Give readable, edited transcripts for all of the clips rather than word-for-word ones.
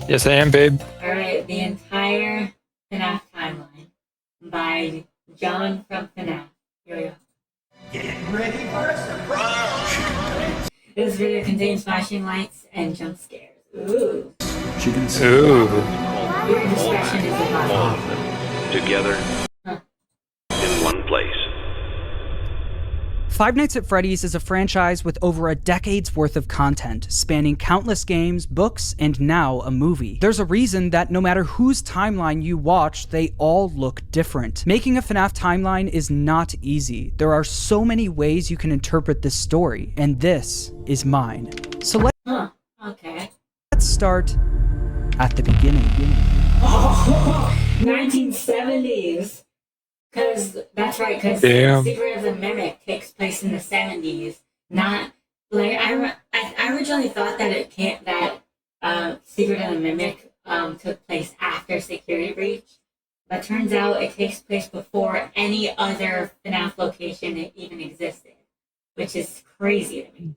Yes, I am, babe. Alright, the entire FNaF timeline by John from FNaF. Here we go. Get ready for a surprise! This video contains flashing lights and jump scares. Ooh. Ooh. Your discretion is All advised. of them together in one place. Five Nights at Freddy's is a franchise with over a decade's worth of content, spanning countless games, books, and now a movie. There's a reason that no matter whose timeline you watch, they all look different. Making a FNaF timeline is not easy. There are so many ways you can interpret this story, and this is mine. So Okay. let's start at the beginning. Oh, 1970s! Because, that's right, because Secret of the Mimic takes place in the 70s. Not, like, I originally thought that Secret of the Mimic took place after Security Breach. But turns out it takes place before any other FNaF location even existed. Which is crazy to me.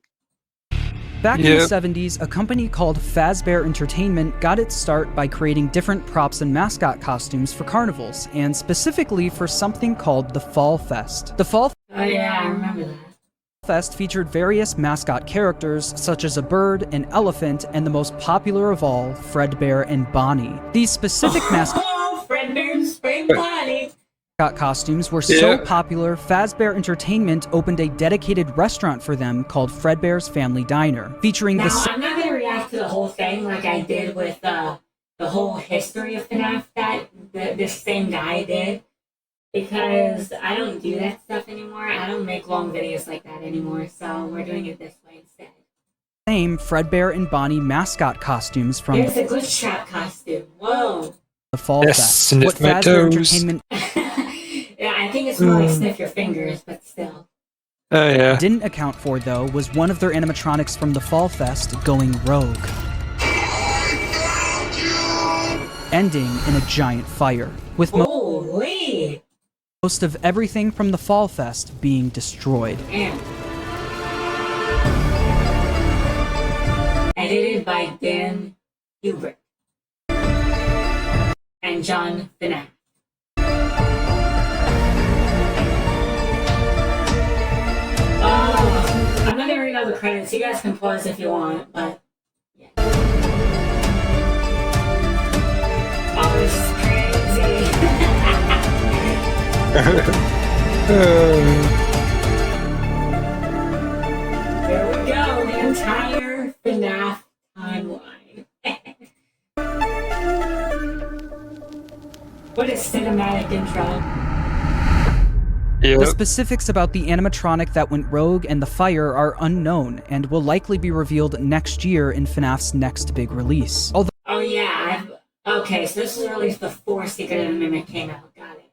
Back in the 70s, a company called Fredbear Entertainment got its start by creating different props and mascot costumes for carnivals, and specifically for something called the Fall Fest. The Fall Oh yeah, I remember that. Fest featured various mascot characters, such as a bird, an elephant, and the most popular of all, Fredbear and Bonnie. These specific mascot Fredbear and Spring Bonnie! costumes were so popular, Fredbear Entertainment opened a dedicated restaurant for them called Fredbear's Family Diner, featuring I'm not gonna react to the whole thing like I did with the whole history of FNaF that this same guy did, because I don't do that stuff anymore. I don't make long videos like that anymore, so we're doing it this way instead. Same Fredbear and Bonnie mascot costumes from Here's a glitch trap costume. Whoa! the Fall Fest. Sniff What my Fredbear toes. Entertainment Yeah, I think it's more like sniff your fingers, but still. Oh, yeah. didn't account for, though, was one of their animatronics from the Fall Fest going rogue, ending in a giant fire, with Holy! most of everything from the Fall Fest being destroyed. Damn. Edited by Dan Hubert and John FNaF. I'm not gonna read all the credits. You guys can pause if you want, but yeah. Oh, this is crazy. There we go, the entire FNaF timeline. What a cinematic intro. The specifics about the animatronic that went rogue and the fire are unknown, and will likely be revealed next year in FNAF's next big release. Oh yeah, okay, so this was released before Secret of the Mimic came out. Got it.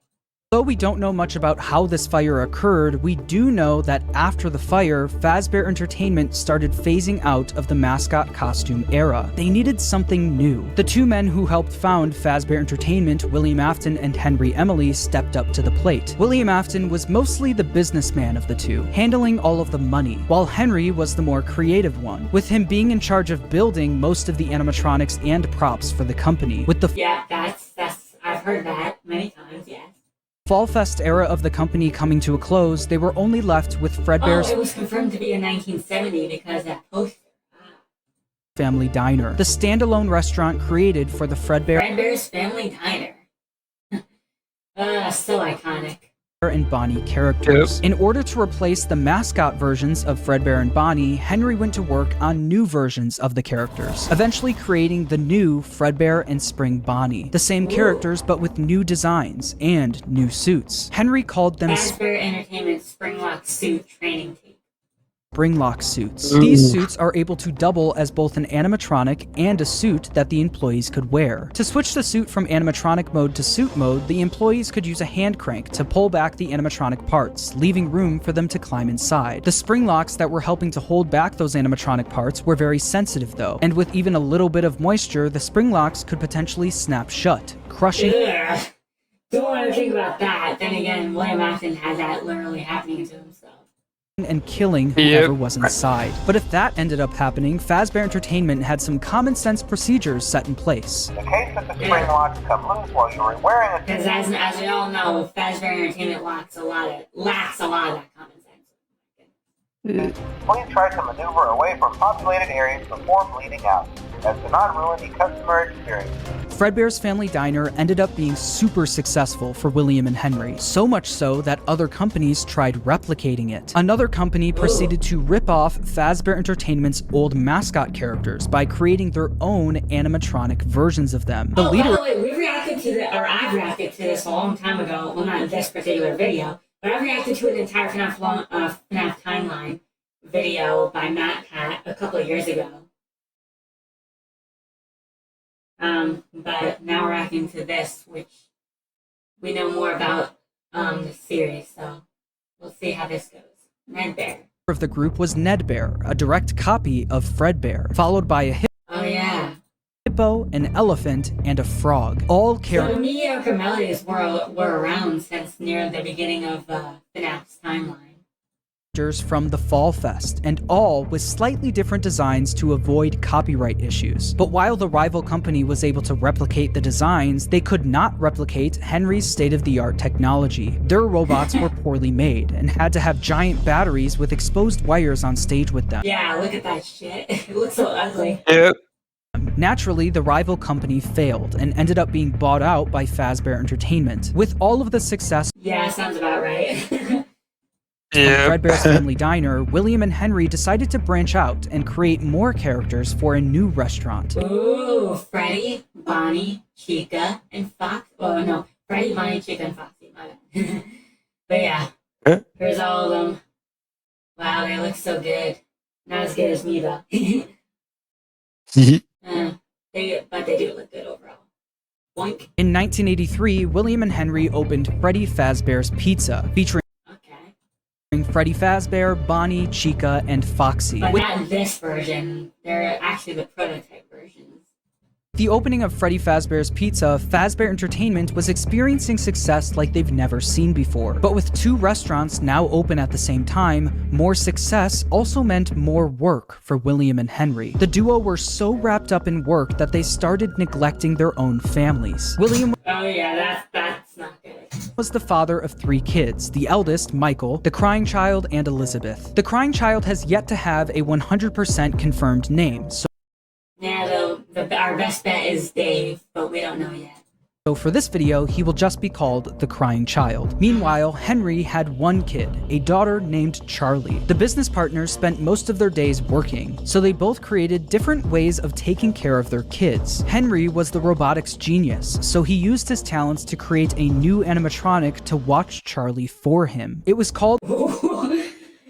Although we don't know much about how this fire occurred, we do know that after the fire, Fredbear Entertainment started phasing out of the mascot costume era. They needed something new. The two men who helped found Fredbear Entertainment, William Afton and Henry Emily, stepped up to the plate. William Afton was mostly the businessman of the two, handling all of the money, while Henry was the more creative one, with him being in charge of building most of the animatronics and props for the company. With the I've heard that many times, yes. Fall Fest era of the company coming to a close, they were only left with Fredbear's it was confirmed to be in 1970 because that poster. Family Diner, the standalone restaurant created for the Fredbear's Family Diner. So iconic. and Bonnie characters. In order to replace the mascot versions of Fredbear and Bonnie, Henry went to work on new versions of the characters, eventually creating the new Fredbear and Spring Bonnie. The same characters, but with new designs and new suits. Henry called them Fredbear Entertainment Springlock Suit Training Team. Springlock suits. These suits are able to double as both an animatronic and a suit that the employees could wear. To switch the suit from animatronic mode to suit mode, the employees could use a hand crank to pull back the animatronic parts, leaving room for them to climb inside. The spring locks that were helping to hold back those animatronic parts were very sensitive though, and with even a little bit of moisture, the spring locks could potentially snap shut, crushing— Yeah. Don't want to think about that. Then again, William Afton had that literally happening to himself. and killing whoever was inside. But if that ended up happening, Fazbear Entertainment had some common sense procedures set in place. In case that the spring locks come loose while you were wearing a Because as we all know, Fazbear Entertainment lacks a lot of that common sense. please try to maneuver away from populated areas before bleeding out, as to not ruin the customer experience. Fredbear's Family Diner ended up being super successful for William and Henry, so much so that other companies tried replicating it. Another company proceeded to rip off Fazbear Entertainment's old mascot characters by creating their own animatronic versions of them. The leader. By the way, I've reacted to this a long time ago. Well, not in this particular video, but I've reacted to an entire FNaF Timeline video by Matt Pat a couple of years ago. But now we're reacting to this, which we know more about the series, so we'll see how this goes. Fredbear. Of the group was Nedbear, a direct copy of Fredbear, followed by a hippo, an elephant, and a frog. All So the mediocre melodies were around since near the beginning of FNaF's timeline. From the Fall Fest, and all with slightly different designs to avoid copyright issues. But while the rival company was able to replicate the designs, they could not replicate Henry's state-of-the-art technology. Their robots were poorly made and had to have giant batteries with exposed wires on stage with them. Yeah, look at that shit. It looks so ugly. Yep. Naturally, the rival company failed and ended up being bought out by Fazbear Entertainment. With all of the success Yeah, sounds about right. Yep. Fredbear's Family Diner, William and Henry decided to branch out and create more characters for a new restaurant. Ooh, Freddy, Bonnie, Chica, and Fox. Oh no, Freddy, Bonnie, Chica, and Foxy. My bad. But yeah, here's all of them. Wow, they look so good. Not as good as me though. But they do look good overall. Boink. In 1983, William and Henry opened Freddy Fazbear's Pizza, featuring Freddy Fazbear, Bonnie, Chica, and Foxy. But not this version. They're actually the prototype versions. The opening of Freddy Fazbear's Pizza, Fazbear Entertainment was experiencing success like they've never seen before. But with two restaurants now open at the same time, more success also meant more work for William and Henry. The duo were so wrapped up in work that they started neglecting their own families. William Oh yeah, that's not good. was the father of 3 kids, the eldest, Michael, the crying child, and Elizabeth. The crying child has yet to have a 100% confirmed name, so Yeah, our best bet is Dave, but we don't know yet. So for this video, he will just be called the crying child. Meanwhile, Henry had one kid, a daughter named Charlie. The business partners spent most of their days working, so they both created different ways of taking care of their kids. Henry was the robotics genius, so he used his talents to create a new animatronic to watch Charlie for him. It was called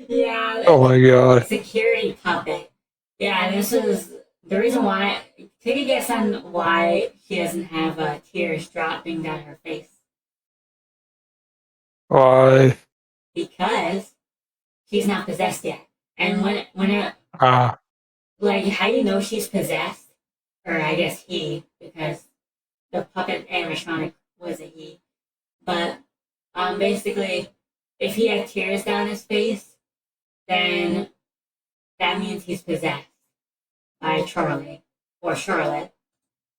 Yeah. Oh my god. Security puppet. Yeah, this is the reason why. Take a guess on why she doesn't have tears dropping down her face. Why? Because she's not possessed yet. And Ah. like, how do you know she's possessed? Or I guess he, because the puppet animatronic was a he. But basically, if he had tears down his face, then that means he's possessed by Charlie or Charlotte.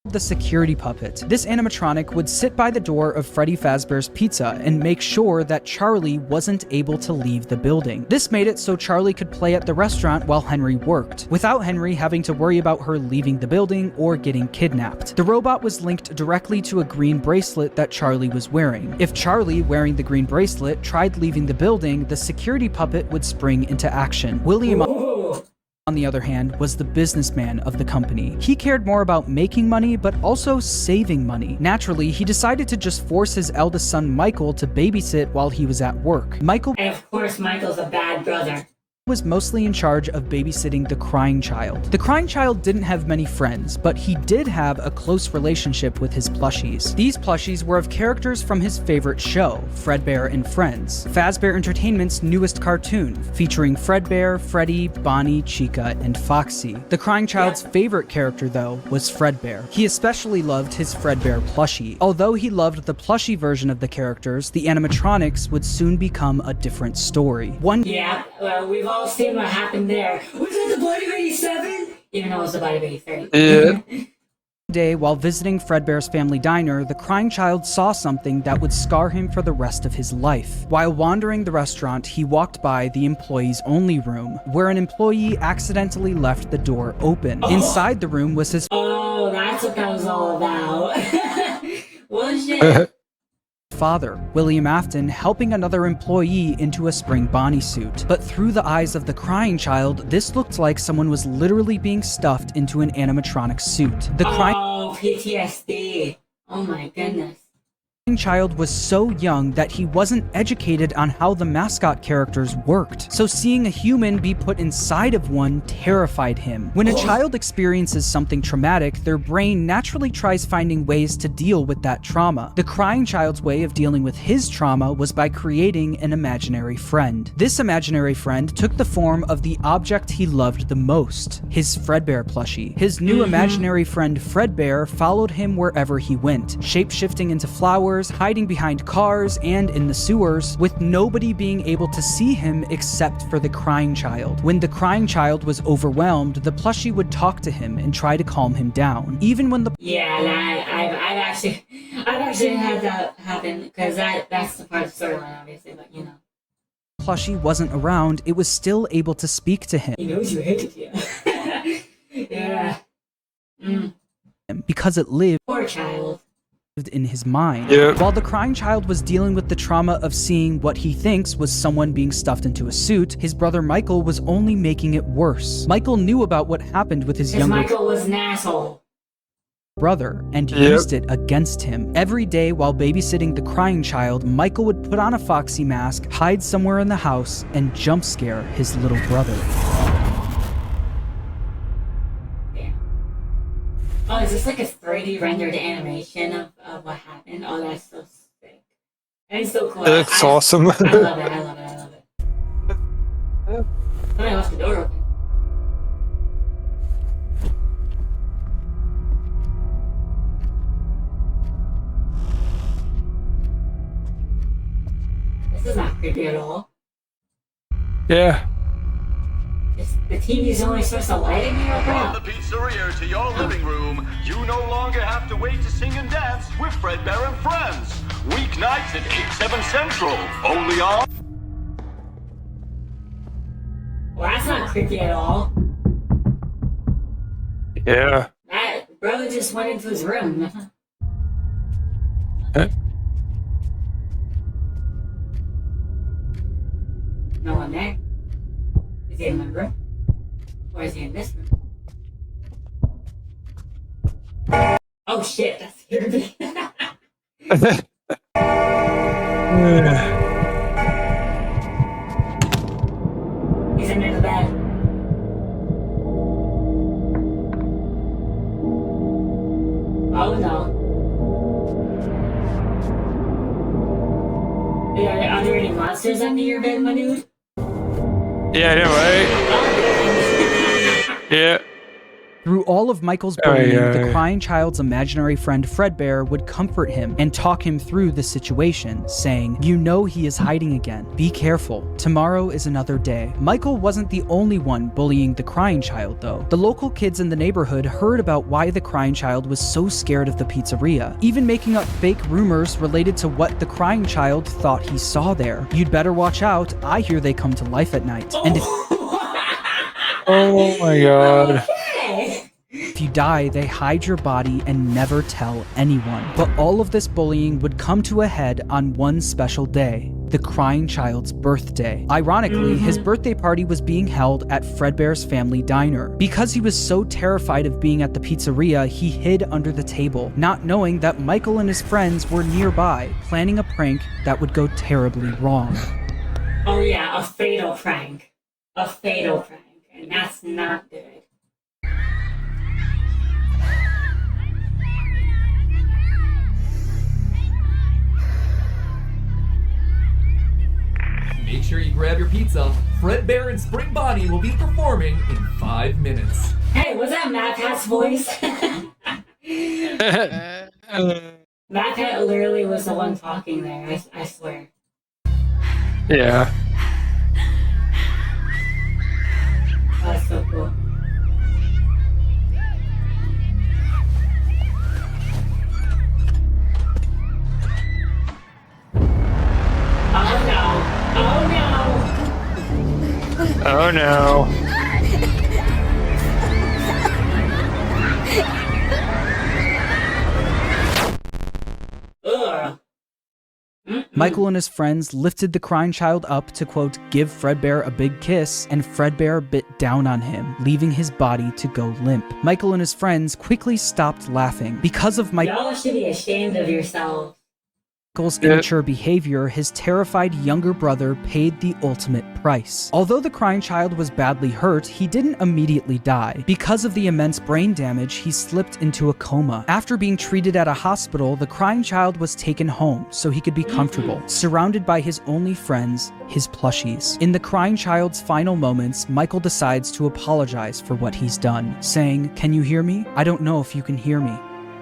the security puppet. This animatronic would sit by the door of Freddy Fazbear's Pizza and make sure that Charlie wasn't able to leave the building. This made it so Charlie could play at the restaurant while Henry worked, without Henry having to worry about her leaving the building or getting kidnapped. The robot was linked directly to a green bracelet that Charlie was wearing. If Charlie, wearing the green bracelet, tried leaving the building, the security puppet would spring into action. William, on the other hand, was the businessman of the company. He cared more about making money, but also saving money. Naturally, he decided to just force his eldest son Michael to babysit while he was at work. And of course, Michael's a bad brother. was mostly in charge of babysitting the crying child. The crying child didn't have many friends, but he did have a close relationship with his plushies. These plushies were of characters from his favorite show, Fredbear and Friends, Fazbear Entertainment's newest cartoon, featuring Fredbear, Freddy, Bonnie, Chica, and Foxy. The crying child's favorite character, though, was Fredbear. He especially loved his Fredbear plushie. Although he loved the plushie version of the characters, the animatronics would soon become a different story. Yeah, well, we've all seen what happened there. Was it the Bloody Baby 7? Even though it was the Bloody Baby 30. Yeah. Day, while visiting Fredbear's family diner, the crying child saw something that would scar him for the rest of his life. While wandering the restaurant, he walked by the employees only room, where an employee accidentally left the door open. Inside the room was his Oh, that's what that was all about. Well, shit. father, William Afton, helping another employee into a spring Bonnie suit. But through the eyes of the crying child, this looked like someone was literally being stuffed into an animatronic suit. The crying PTSD. Oh my goodness. child was so young that he wasn't educated on how the mascot characters worked. So seeing a human be put inside of one terrified him. When a child experiences something traumatic, their brain naturally tries finding ways to deal with that trauma. The crying child's way of dealing with his trauma was by creating an imaginary friend. This imaginary friend took the form of the object he loved the most, his Fredbear plushie. His new imaginary friend Fredbear followed him wherever he went, shape-shifting into flowers, hiding behind cars and in the sewers, with nobody being able to see him except for the crying child. When the crying child was overwhelmed, the plushie would talk to him and try to calm him down. Even when the I've actually had that happen, because that's the part of the storyline, obviously, but you know. plushie wasn't around, it was still able to speak to him. He knows you hated you. Yeah. Because it lived Poor child. in his mind. Yep. While the crying child was dealing with the trauma of seeing what he thinks was someone being stuffed into a suit, his brother Michael was only making it worse. Michael knew about what happened with his Because younger Michael was an asshole. brother and Yep. used it against him. Every day while babysitting the crying child, Michael would put on a Foxy mask, hide somewhere in the house, and jump scare his little brother. Oh, is this like a 3D rendered animation of what happened? Oh, that's so sick. That is so cool. It's awesome. I love it, I love it, I love it. Somebody left the door open. This is not creepy at all. Yeah. The TV's only supposed to light in here, From the bro. pizzeria to your living room, you no longer have to wait to sing and dance with Fredbear and Friends. Weeknights at 8, 7 Central, only on... Well, that's not creepy at all. Yeah. That brother just went into his room. No one there. Is he in my room? Or is he in this room? Oh shit, that scared me. He's under the bed. Oh no. Are there any monsters under your bed, my dude? Yeah, I know, right? Yeah. Through all of Michael's bullying, the crying child's imaginary friend Fredbear would comfort him and talk him through the situation, saying, "You know he is hiding again. Be careful. Tomorrow is another day." Michael wasn't the only one bullying the crying child, though. The local kids in the neighborhood heard about why the crying child was so scared of the pizzeria, even making up fake rumors related to what the crying child thought he saw there. "You'd better watch out. I hear they come to life at night. And Oh my god. if you die, they hide your body and never tell anyone." But all of this bullying would come to a head on one special day, the crying child's birthday. Ironically, his birthday party was being held at Fredbear's family diner. Because he was so terrified of being at the pizzeria, he hid under the table, not knowing that Michael and his friends were nearby, planning a prank that would go terribly wrong. Oh yeah, a fatal prank. a fatal prank, and that's not good. Make sure you grab your pizza. Fredbear and Spring Bonnie will be performing in 5 minutes. Hey, was that Matt Pat's voice? Matt Pat literally was the one talking there, I swear. Yeah. That's so cool. Oh no! Oh no! Oh no. Ugh. Michael and his friends lifted the crying child up to, quote, give Fredbear a big kiss, and Fredbear bit down on him, leaving his body to go limp. Michael and his friends quickly stopped laughing. Because of Y'all should be ashamed of yourselves. Michael's immature behavior, his terrified younger brother paid the ultimate price. Although the crying child was badly hurt, he didn't immediately die. Because of the immense brain damage, he slipped into a coma. After being treated at a hospital, the crying child was taken home so he could be comfortable, surrounded by his only friends, his plushies. In the crying child's final moments, Michael decides to apologize for what he's done, saying, "Can you hear me? I don't know if you can hear me.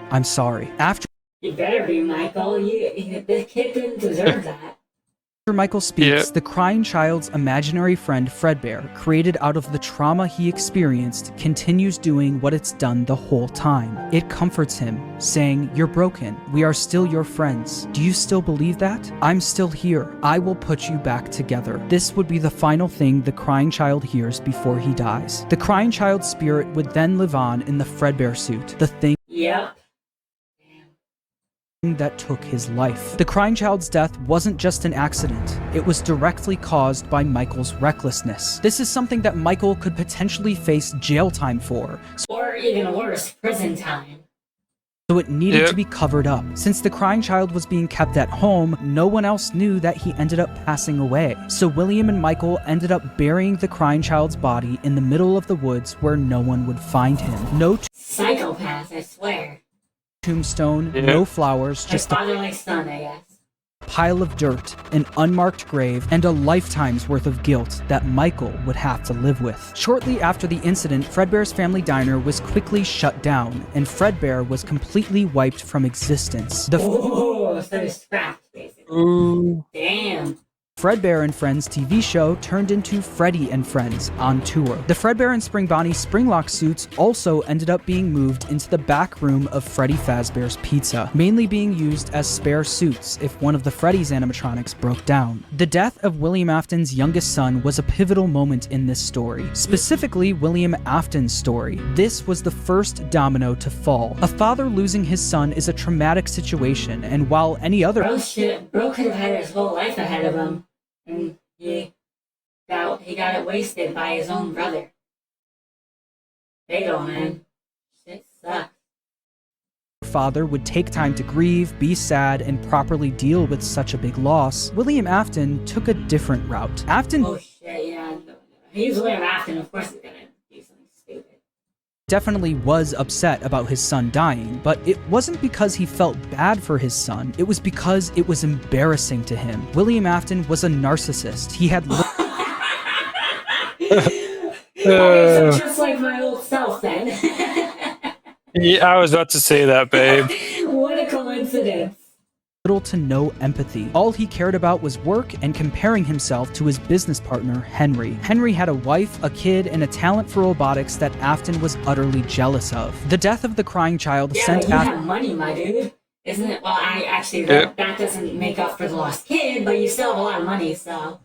I'm sorry." After You better be, Michael. This kid didn't deserve that. Michael speaks, the crying child's imaginary friend Fredbear, created out of the trauma he experienced, continues doing what it's done the whole time. It comforts him, saying, "You're broken. We are still your friends. Do you still believe that? I'm still here. I will put you back together." This would be the final thing the crying child hears before he dies. The crying child's spirit would then live on in the Fredbear suit, the thing Yep. that took his life. The crying child's death wasn't just an accident. It was directly caused by Michael's recklessness. This is something that Michael could potentially face jail time for. Or even worse, prison time. So it needed to be covered up. Since the crying child was being kept at home, no one else knew that he ended up passing away. So William and Michael ended up burying the crying child's body in the middle of the woods where no one would find him. No Psychopath, I swear. tombstone, no flowers, just a father like son, I guess. pile of dirt, an unmarked grave, and a lifetime's worth of guilt that Michael would have to live with. Shortly after the incident, Fredbear's family diner was quickly shut down, and Fredbear was completely wiped from existence. The Oh, so it's scrapped, basically. Ooh. Damn. Fredbear and Friends TV show turned into Freddy and Friends on tour. The Fredbear and Spring Bonnie Springlock suits also ended up being moved into the back room of Freddy Fazbear's Pizza, mainly being used as spare suits if one of the Freddy's animatronics broke down. The death of William Afton's youngest son was a pivotal moment in this story, specifically William Afton's story. This was the first domino to fall. A father losing his son is a traumatic situation, and while any other Bro could have had his whole life ahead of him. And he got it wasted by his own brother. Fatal, man. Shit sucks. father would take time to grieve, be sad, and properly deal with such a big loss, William Afton took a different route. Afton Oh shit, yeah. He's William Afton, of course he's gonna do something stupid. definitely was upset about his son dying, but it wasn't because he felt bad for his son, it was because it was embarrassing to him. William Afton was a narcissist. He had Okay, so just like my old self then. Yeah, I was about to say that, babe. What a coincidence. little to no empathy. All he cared about was work and comparing himself to his business partner, Henry. Henry had a wife, a kid, and a talent for robotics that Afton was utterly jealous of. The death of the crying child Yeah, sent but you Afton have money, my dude. Isn't it? Well, Yeah. that doesn't make up for the lost kid, but you still have a lot of money, so.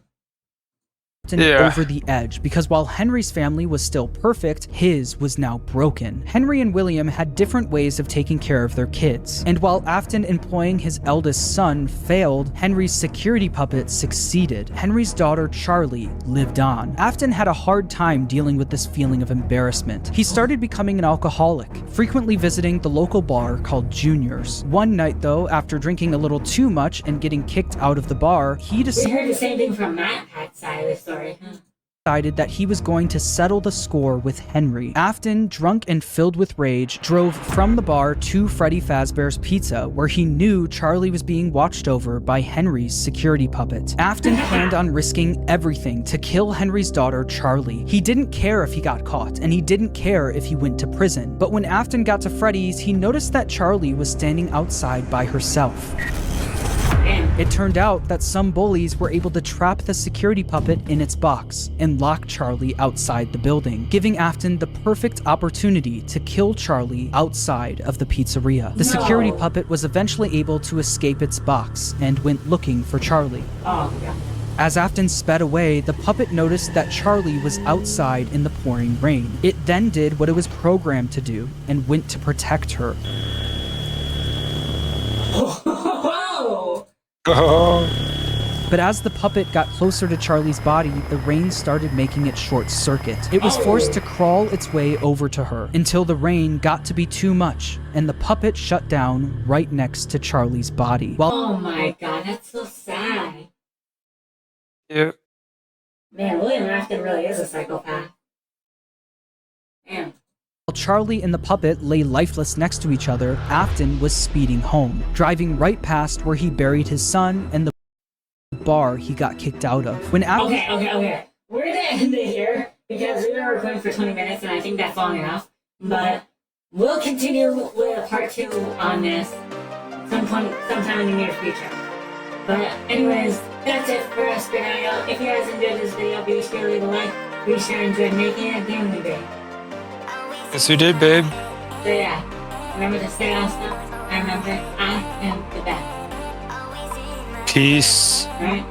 over the edge, because while Henry's family was still perfect, his was now broken. Henry and William had different ways of taking care of their kids, and while Afton employing his eldest son failed, Henry's security puppet succeeded. Henry's daughter Charlie lived on. Afton had a hard time dealing with this feeling of embarrassment. He started becoming an alcoholic, frequently visiting the local bar called Junior's. One night though, after drinking a little too much and getting kicked out of the bar, he We decided heard the same thing from Matt Pat's side of the story, huh? decided that he was going to settle the score with Henry. Afton, drunk and filled with rage, drove from the bar to Freddy Fazbear's Pizza, where he knew Charlie was being watched over by Henry's security puppet. Afton planned on risking everything to kill Henry's daughter, Charlie. He didn't care if he got caught, and he didn't care if he went to prison. But when Afton got to Freddy's, he noticed that Charlie was standing outside by herself. It turned out that some bullies were able to trap the security puppet in its box and lock Charlie outside the building, giving Afton the perfect opportunity to kill Charlie outside of the pizzeria. The security puppet was eventually able to escape its box and went looking for Charlie. As Afton sped away, the puppet noticed that Charlie was outside in the pouring rain. It then did what it was programmed to do and went to protect her. But as the puppet got closer to Charlie's body, the rain started making it short circuit. It was forced to crawl its way over to her until the rain got to be too much and the puppet shut down right next to Charlie's body. Oh my god, that's so sad. Yep. Man, William Afton really is a psychopath. Damn. While Charlie and the puppet lay lifeless next to each other, Afton was speeding home, driving right past where he buried his son and the bar he got kicked out of. When Afton... Okay. We're gonna end it here because we've been recording for 20 minutes and I think that's long enough. But we'll continue with part 2 on this sometime in the near future. But anyways, that's it for us for now. If you guys enjoyed this video, be sure to leave a like. Be sure to enjoy making it game we did. Yes, you did, babe. So yeah, remember to stay awesome. I remember I am the best. Peace. Alright?